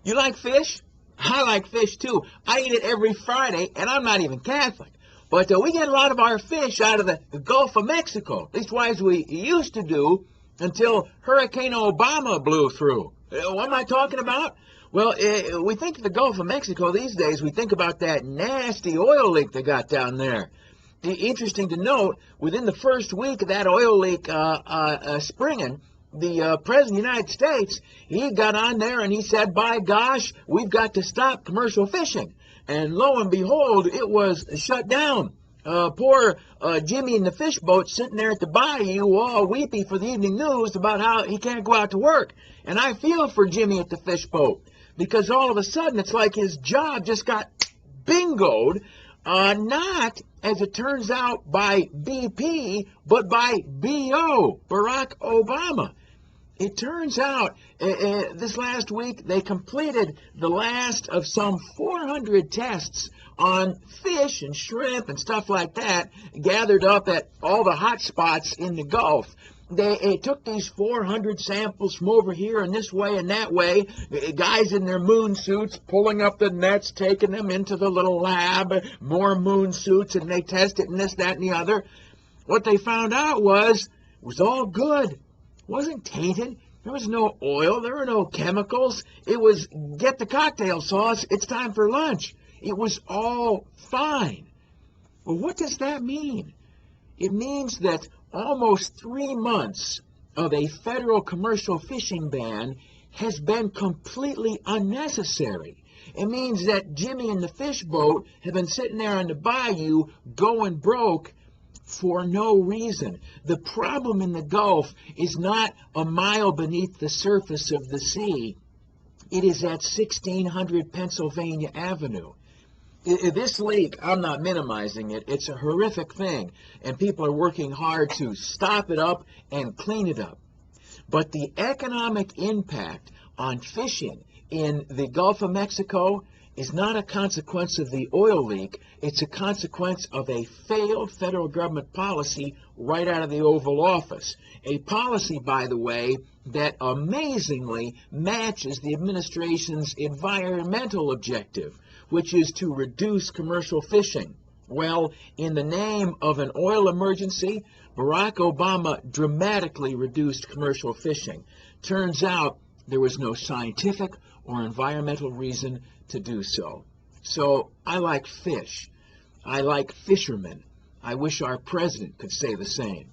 You like fish? I like fish too. I eat it every Friday, and I'm not even Catholic. But we get a lot of our fish out of the Gulf of Mexico. Leastwise, we used to do until Hurricane Obama blew through. What am I talking about? Well, we think of the Gulf of Mexico these days. We think about that nasty oil leak they got down there. Interesting to note, within the first week of that oil leak springing, the President of the United States, he got on there and he said, by gosh, we've got to stop commercial fishing. And lo and behold, it was shut down. Poor Jimmy in the fish boat sitting there at the bayou all weepy for the evening news about how he can't go out to work. And I feel for Jimmy at the fish boat because all of a sudden it's like his job just got bingoed, not, as it turns out, by BP, but by B.O., Barack Obama. It turns out this last week they completed the last of some 400 tests on fish and shrimp and stuff like that gathered up at all the hot spots in the Gulf. They took these 400 samples from over here and this way and that way, guys in their moon suits pulling up the nets, taking them into the little lab, more moon suits, and they tested and this, that, and the other. What they found out was it was all good. It wasn't tainted. There was no oil. There were no chemicals. It was, get the cocktail sauce. It's time for lunch. It was all fine. Well, what does that mean? It means that almost 3 months of a federal commercial fishing ban has been completely unnecessary. It means that Jimmy and the fish boat have been sitting there on the bayou going broke for no reason. The problem in the Gulf is not a mile beneath the surface of the sea. It is at 1600 Pennsylvania Avenue. This leak, I'm not minimizing it, it's a horrific thing, and people are working hard to stop it up and clean it up. But the economic impact on fishing in the Gulf of Mexico is not a consequence of the oil leak, it's a consequence of a failed federal government policy right out of the Oval Office. A policy, by the way, that amazingly matches the administration's environmental objective, which is to reduce commercial fishing. Well, in the name of an oil emergency, Barack Obama dramatically reduced commercial fishing. Turns out there was no scientific or environmental reason to do so. So I like fish. I like fishermen. I wish our president could say the same.